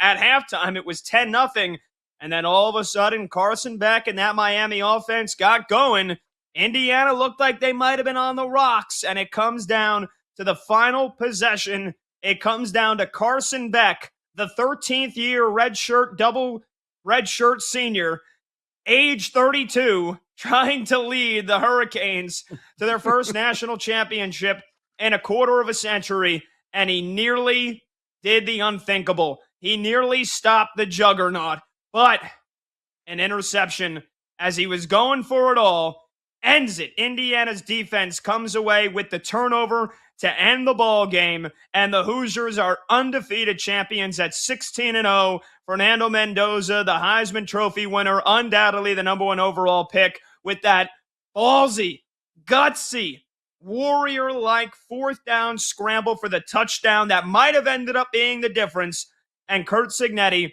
at halftime, it was 10-0. And then all of a sudden, Carson Beck and that Miami offense got going. Indiana looked like they might have been on the rocks, and it comes down to the final possession. It comes down to Carson Beck, the 13th year double redshirt senior, age 32, trying to lead the Hurricanes to their first national championship in a quarter of a century, and he nearly did the unthinkable. He nearly stopped the juggernaut, but an interception as he was going for it all ends it. Indiana's defense comes away with the turnover to end the ball game, and the Hoosiers are undefeated champions at 16-0. Fernando Mendoza, the Heisman Trophy winner, undoubtedly the number 1 overall pick, with that ballsy, gutsy, warrior-like 4th down scramble for the touchdown that might have ended up being the difference. And Curt Cignetti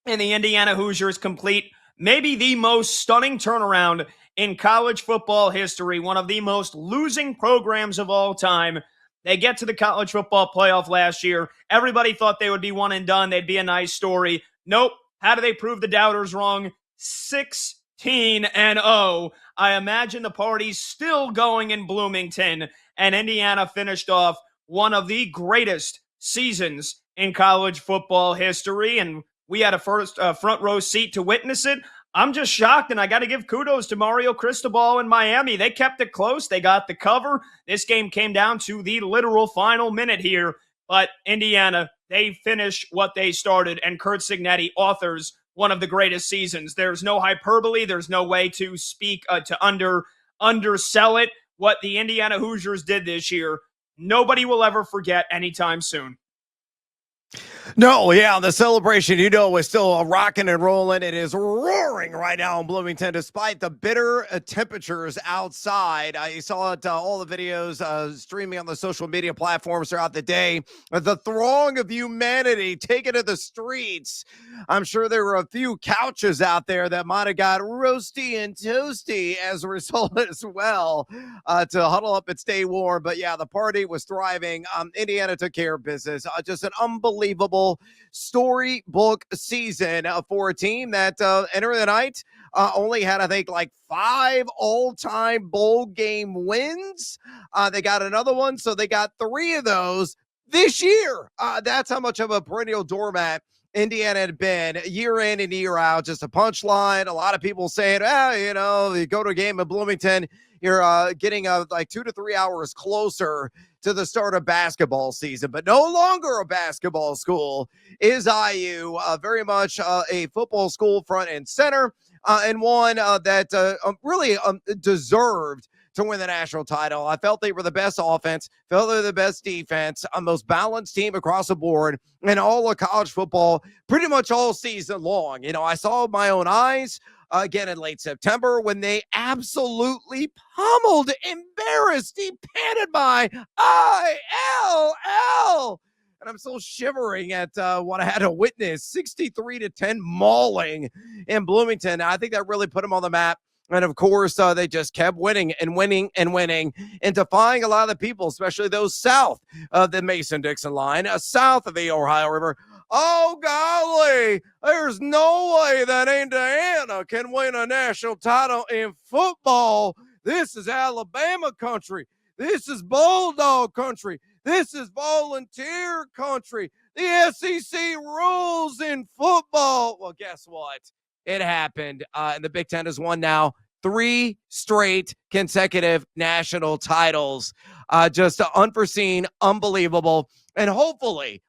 and the Indiana Hoosiers complete maybe the most stunning turnaround in college football history, one of the most losing programs of all time. They get to the college football playoff last year. Everybody thought they would be one and done. They'd be a nice story. Nope. How do they prove the doubters wrong? 16-0. I imagine the party's still going in Bloomington, and Indiana finished off one of the greatest seasons in college football history, and we had a front row seat to witness it. I'm just shocked, and I got to give kudos to Mario Cristobal in Miami. They kept it close. They got the cover. This game came down to the literal final minute here, but Indiana, they finish what they started, and Curt Cignetti authors one of the greatest seasons. There's no hyperbole. There's no way to speak, to undersell it. What the Indiana Hoosiers did this year, nobody will ever forget anytime soon. No, yeah, the celebration, is still rocking and rolling. It is roaring right now in Bloomington, despite the bitter temperatures outside. I saw it, all the videos streaming on the social media platforms throughout the day. The throng of humanity taking to the streets. I'm sure there were a few couches out there that might have got roasty and toasty as a result as well, to huddle up and stay warm. But yeah, the party was thriving. Indiana took care of business. Just an unbelievable storybook season for a team that entered the night only had, I think, like 5 all-time bowl game wins. They got another one, so they got 3 of those this year. That's how much of a perennial doormat Indiana had been year in and year out. Just a punchline. A lot of people saying, you go to a game in Bloomington, you're getting like 2 to 3 hours closer to the start of basketball season, but no longer a basketball school is IU. Very much a football school front and center, and one that really deserved to win the national title. I felt they were the best offense, felt they were the best defense, a most balanced team across the board, and all of college football pretty much all season long. I saw with my own eyes again in late September when they absolutely pummeled, embarrassed, depended by ILL. And I'm still shivering at what I had to witness, 63-10 mauling in Bloomington. I think that really put them on the map. And of course, they just kept winning and winning and winning and defying a lot of the people, especially those south of the Mason-Dixon line, south of the Ohio River. Oh, golly, there's no way that Indiana can win a national title in football. This is Alabama country. This is Bulldog country. This is volunteer country. The SEC rules in football. Well, guess what? It happened. And the Big Ten has won now 3 straight consecutive national titles. Just unforeseen, unbelievable. And hopefully,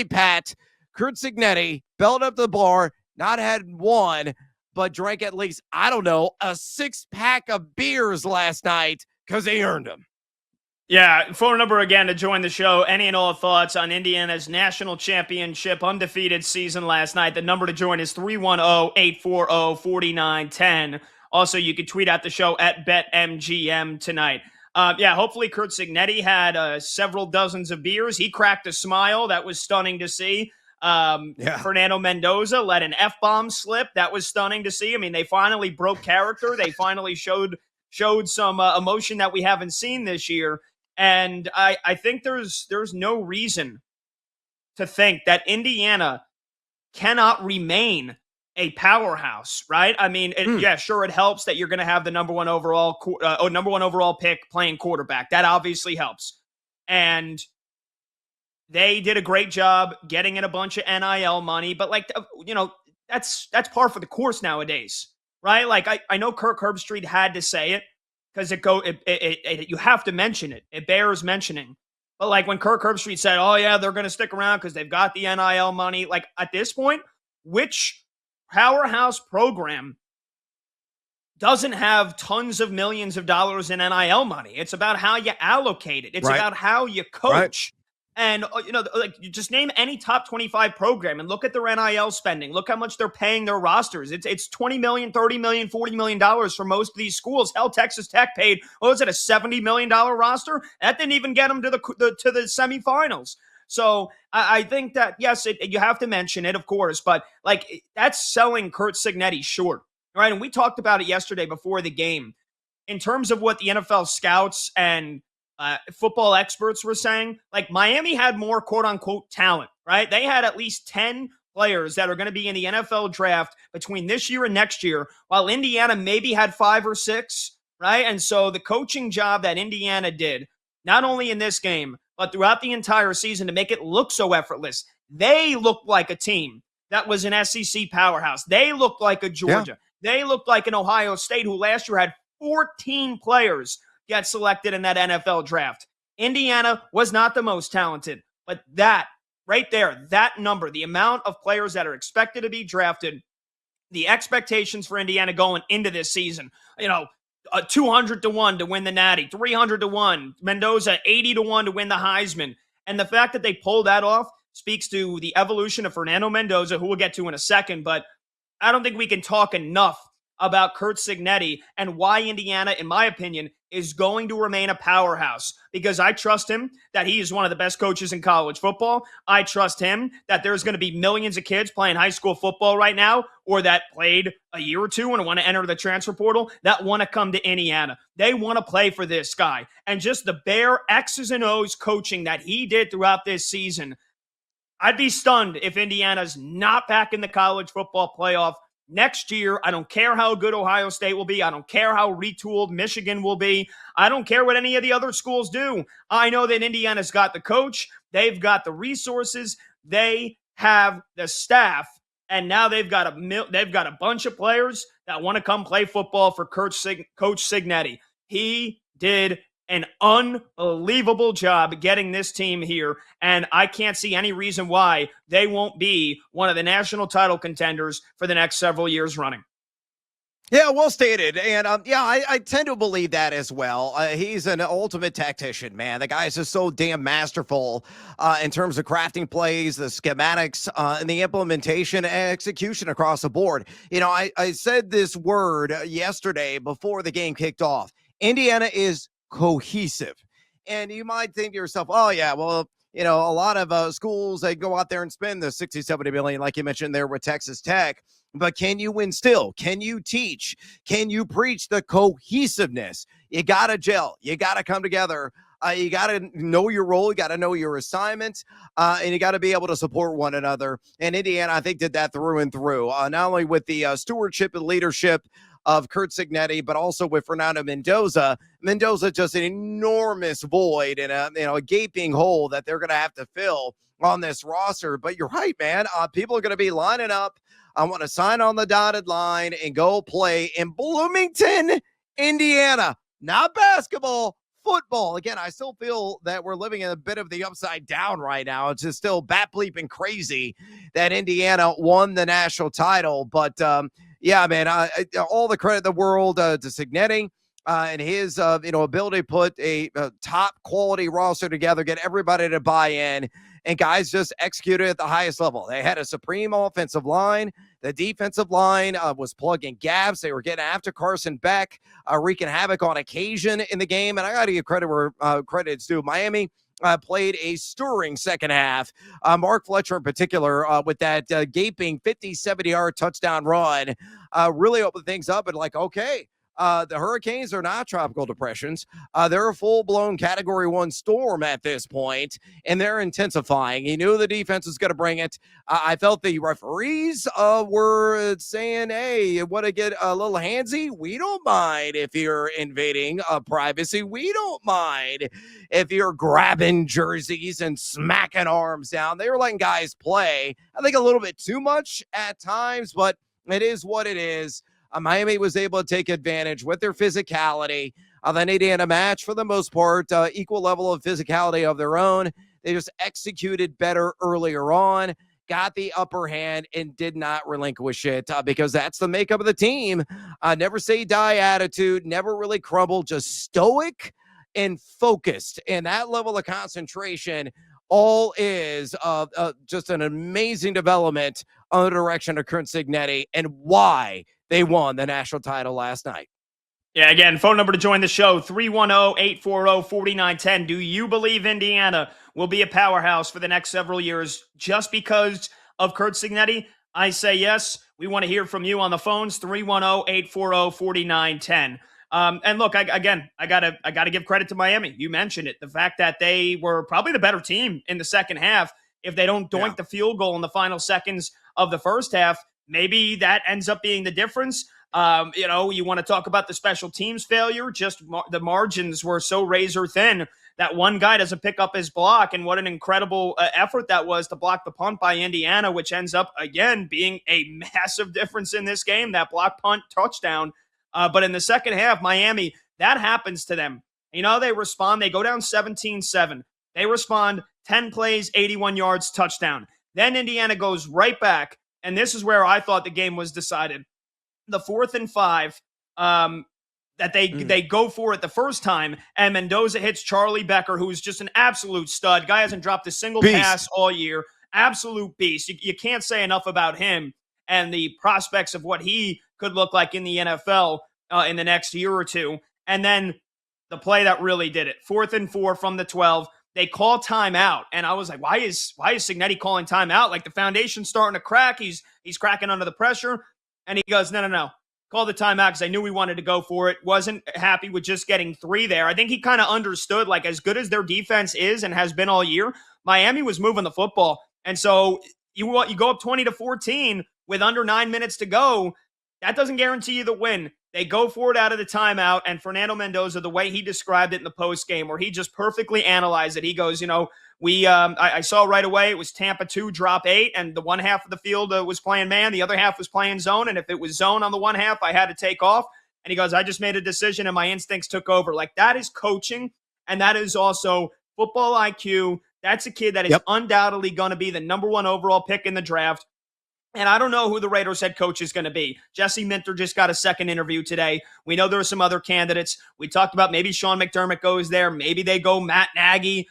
Pat, Curt Cignetti belled up the bar, not had one, but drank at least, a 6-pack of beers last night because he earned them. Yeah, phone number again to join the show. Any and all thoughts on Indiana's national championship undefeated season last night. The number to join is 310-840-4910. Also, you can tweet at the show at BetMGM tonight. Hopefully Curt Cignetti had several dozens of beers. He cracked a smile. That was stunning to see. Fernando Mendoza let an F-bomb slip. That was stunning to see. I mean, they finally broke character. They finally showed some emotion that we haven't seen this year. And I think there's no reason to think that Indiana cannot remain a powerhouse, right? I mean, yeah, sure, it helps that you're going to have the number one overall pick playing quarterback. That obviously helps, and they did a great job getting in a bunch of NIL money. But that's par for the course nowadays, right? Like I know Kirk Herbstreit had to say it because you have to mention it. It bears mentioning. But like when Kirk Herbstreit said, "Oh yeah, they're going to stick around because they've got the NIL money," like at this point, which powerhouse program doesn't have tons of millions of dollars in NIL money? It's about how you allocate it. It's about how you coach. Right. And, you just name any top 25 program and look at their NIL spending. Look how much they're paying their rosters. It's $20 million, $30 million, $40 million for most of these schools. Hell, Texas Tech paid, what was it, a $70 million roster? That didn't even get them to the semifinals. So I think that, yes, you have to mention it, of course, but like that's selling Curt Cignetti short, right? And we talked about it yesterday before the game in terms of what the NFL scouts and football experts were saying. Like Miami had more quote unquote talent, right? They had at least 10 players that are going to be in the NFL draft between this year and next year, while Indiana maybe had 5 or 6, right? And so the coaching job that Indiana did, not only in this game, but throughout the entire season to make it look so effortless, they looked like a team that was an SEC powerhouse. They looked like a Georgia. Yeah. They looked like an Ohio State who last year had 14 players get selected in that NFL draft. Indiana was not the most talented, but that right there, that number, the amount of players that are expected to be drafted, the expectations for Indiana going into this season, 200-1 to win the Natty, 300-1, Mendoza 80-1 to win the Heisman. And the fact that they pulled that off speaks to the evolution of Fernando Mendoza, who we'll get to in a second, but I don't think we can talk enough about Curt Cignetti and why Indiana, in my opinion, is going to remain a powerhouse, because I trust him that he is one of the best coaches in college football. I trust him that there's going to be millions of kids playing high school football right now, or that played a year or two and want to enter the transfer portal, that want to come to Indiana. They want to play for this guy. And just the bare X's and O's coaching that he did throughout this season, I'd be stunned if Indiana's not back in the college football playoff next year. I don't care how good Ohio State will be. I don't care how retooled Michigan will be. I don't care what any of the other schools do. I know that Indiana's got the coach. They've got the resources. They have the staff. And now they've got a bunch of players that want to come play football for Coach Cignetti. He did an unbelievable job getting this team here, and I can't see any reason why they won't be one of the national title contenders for the next several years running. Yeah, well stated. And I tend to believe that as well. He's an ultimate tactician, man. The guy is just so damn masterful in terms of crafting plays, the schematics, and the implementation and execution across the board. I said this word yesterday before the game kicked off. Indiana is cohesive. And you might think to yourself, oh, yeah, well, a lot of schools, they go out there and spend the 60, 70 million, like you mentioned there with Texas Tech. But can you instill? Can you teach? Can you preach the cohesiveness? You got to gel. You got to come together. You got to know your role. You got to know your assignment. And you got to be able to support one another. And Indiana, I think, did that through and through, not only with the stewardship and leadership of Curt Cignetti, but also with Fernando Mendoza. Mendoza just an enormous void and a gaping hole that they're going to have to fill on this roster. But you're right, man. People are going to be lining up. I want to sign on the dotted line and go play in Bloomington, Indiana. Not basketball, football. Again, I still feel that we're living in a bit of the upside down right now. It's just still bat bleeping crazy that Indiana won the national title. But yeah, man, all the credit in the world to Cignetti and his ability to put a top quality roster together, get everybody to buy in. And guys just executed at the highest level. They had a supreme offensive line. The defensive line was plugging gaps. They were getting after Carson Beck, wreaking havoc on occasion in the game. And I got to give credit where credit's due. Miami played a stirring second half. Mark Fletcher in particular, with that gaping 50, 70-yard touchdown run, really opened things up and okay, The hurricanes are not tropical depressions. They're a full-blown Category 1 storm at this point, and they're intensifying. He knew the defense was going to bring it. I felt the referees were saying, hey, you want to get a little handsy? We don't mind if you're invading privacy. We don't mind if you're grabbing jerseys and smacking arms down. They were letting guys play, I think a little bit too much at times, but it is what it is. Miami was able to take advantage with their physicality of an Indiana match for the most part, equal level of physicality of their own. They just executed better earlier on, got the upper hand, and did not relinquish it because that's the makeup of the team. Never say die attitude, never really crumble, just stoic and focused. And that level of concentration all is just an amazing development under the direction of Kurt Signetti and why they won the national title last night. Yeah, again, phone number to join the show, 310-840-4910. Do you believe Indiana will be a powerhouse for the next several years just because of Kurt Signetti? I say yes. We want to hear from you on the phones, 310-840-4910. And look, I gotta give credit to Miami. You mentioned it. The fact that they were probably the better team in the second half. If they don't doink the field goal in the final seconds of the first half, maybe that ends up being the difference. You want to talk about the special teams failure. Just the margins were so razor thin that one guy doesn't pick up his block. And what an incredible effort that was to block the punt by Indiana, which ends up, again, being a massive difference in this game, that block punt touchdown. But in the second half, Miami, that happens to them. They respond. They go down 17-7. They respond 10 plays, 81 yards, touchdown. Then Indiana goes right back. And this is where I thought the game was decided. The 4th and 5 that they go for it the first time, and Mendoza hits Charlie Becker, who's just an absolute stud. Guy hasn't dropped a single pass all year. Absolute beast. You can't say enough about him and the prospects of what he could look like in the NFL in the next year or two. And then the play that really did it, 4th and 4 from the 12. They call timeout, and I was like, why is Signetti calling timeout? Like, the foundation's starting to crack. He's cracking under the pressure. And he goes, no. Call the timeout because I knew we wanted to go for it. Wasn't happy with just getting 3 there. I think he kind of understood, like, as good as their defense is and has been all year, Miami was moving the football. And so you go up 20-14 with under 9 minutes to go. That doesn't guarantee you the win. They go for it out of the timeout, and Fernando Mendoza, the way he described it in the post game, where he just perfectly analyzed it. He goes, I saw right away it was Tampa 2, drop 8, and the one half of the field was playing man. The other half was playing zone, and if it was zone on the one half, I had to take off. And he goes, I just made a decision, and my instincts took over. Like, that is coaching, and that is also football IQ. That's a kid that is undoubtedly going to be the number 1 overall pick in the draft. And I don't know who the Raiders head coach is going to be. Jesse Minter just got a second interview today. We know there are some other candidates. We talked about maybe Sean McDermott goes there. Maybe they go Matt Nagy,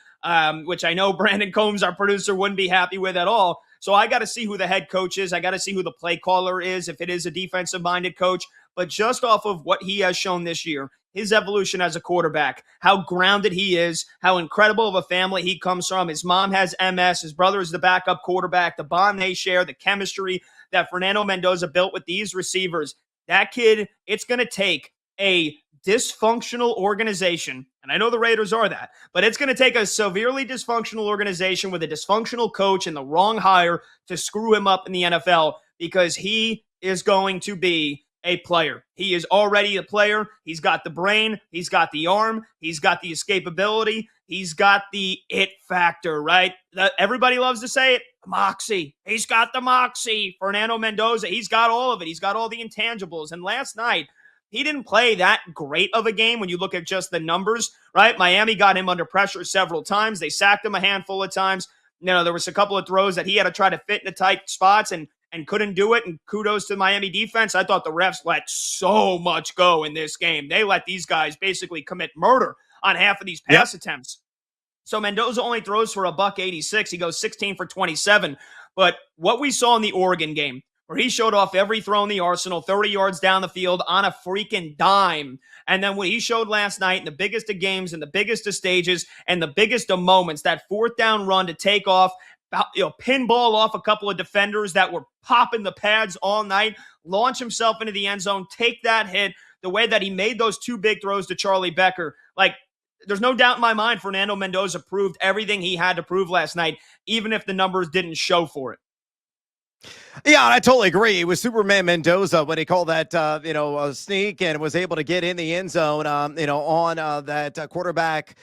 which I know Brandon Combs, our producer, wouldn't be happy with at all. So I got to see who the head coach is. I got to see who the play caller is, if it is a defensive-minded coach. But just off of what he has shown this year, his evolution as a quarterback, how grounded he is, how incredible of a family he comes from. His mom has MS. His brother is the backup quarterback. The bond they share, the chemistry that Fernando Mendoza built with these receivers. That kid, it's going to take a dysfunctional organization, and I know the Raiders are that, but it's going to take a severely dysfunctional organization with a dysfunctional coach and the wrong hire to screw him up in the NFL, because he is going to be a player. He is already a player. He's got the brain. He's got the arm. He's got the escapability. He's got the it factor, right? Everybody loves to say it. Moxie. He's got the moxie. Fernando Mendoza. He's got all of it. He's got all the intangibles. And last night, he didn't play that great of a game when you look at just the numbers, right? Miami got him under pressure several times. They sacked him a handful of times. There was a couple of throws that he had to try to fit into tight spots and couldn't do it. And kudos to the Miami defense. I thought the refs let so much go in this game. They let these guys basically commit murder on half of these pass attempts. So Mendoza only throws for $186. He goes 16 for 27. But what we saw in the Oregon game, where he showed off every throw in the arsenal, 30 yards down the field on a freaking dime. And then what he showed last night in the biggest of games and the biggest of stages and the biggest of moments, that 4th down run to take off, pinball off a couple of defenders that were popping the pads all night, launch himself into the end zone, take that hit, the way that he made those two big throws to Charlie Becker, like, there's no doubt in my mind Fernando Mendoza proved everything he had to prove last night, even if the numbers didn't show for it. Yeah, I totally agree. It was Superman Mendoza when he called that, a sneak and was able to get in the end zone, on that quarterback,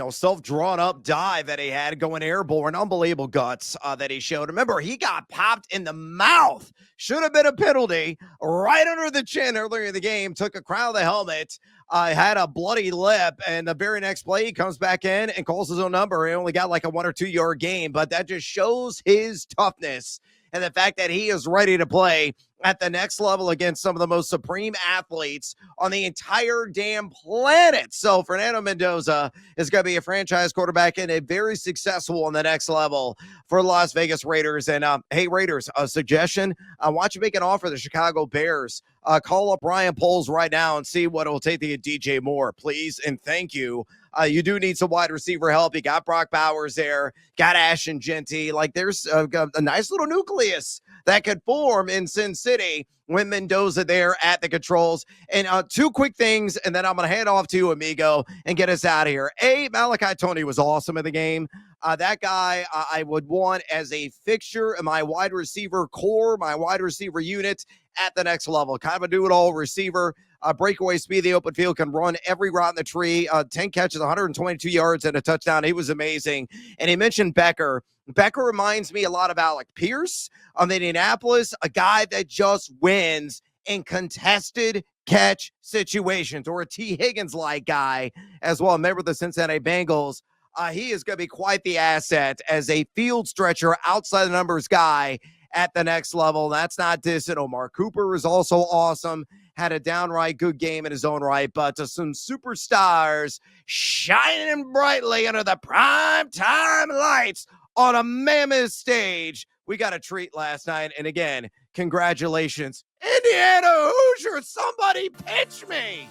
self-drawn up dive that he had going airborne. Unbelievable guts that he showed. Remember, he got popped in the mouth. Should have been a penalty right under the chin earlier in the game. Took a crown of the helmet. Had a bloody lip, and the very next play he comes back in and calls his own number. He only got like a 1 or 2 yard gain, but that just shows his toughness and the fact that he is ready to play at the next level against some of the most supreme athletes on the entire damn planet. So Fernando Mendoza is going to be a franchise quarterback and a very successful on the next level for the Las Vegas Raiders. And hey, Raiders, a suggestion, why don't you make an offer to the Chicago Bears? Call up Ryan Poles right now and see what it will take to get DJ Moore, please, and thank you. You do need some wide receiver help. You got Brock Bowers there, got Ashton Genty. Like, there's a nice little nucleus that could form in Sin City with Mendoza there at the controls. And two quick things, and then I'm going to hand off to you, amigo, and get us out of here. Malachi Tony was awesome in the game. That guy I would want as a fixture in my wide receiver core, my wide receiver unit at the next level. Kind of a do-it-all receiver. Breakaway speed, the open field, can run every route in the tree. 10 catches, 122 yards, and a touchdown. He was amazing. And he mentioned Becker. Becker reminds me a lot of Alec Pierce on Indianapolis, a guy that just wins in contested catch situations, or a T. Higgins-like guy as well. Remember the Cincinnati Bengals. He is going to be quite the asset as a field stretcher, outside the numbers guy at the next level. That's not dissing. Omar Cooper is also awesome. Had a downright good game in his own right, but some superstars shining brightly under the prime time lights on a mammoth stage. We got a treat last night. And again, congratulations, Indiana Hoosiers. Somebody pitch me.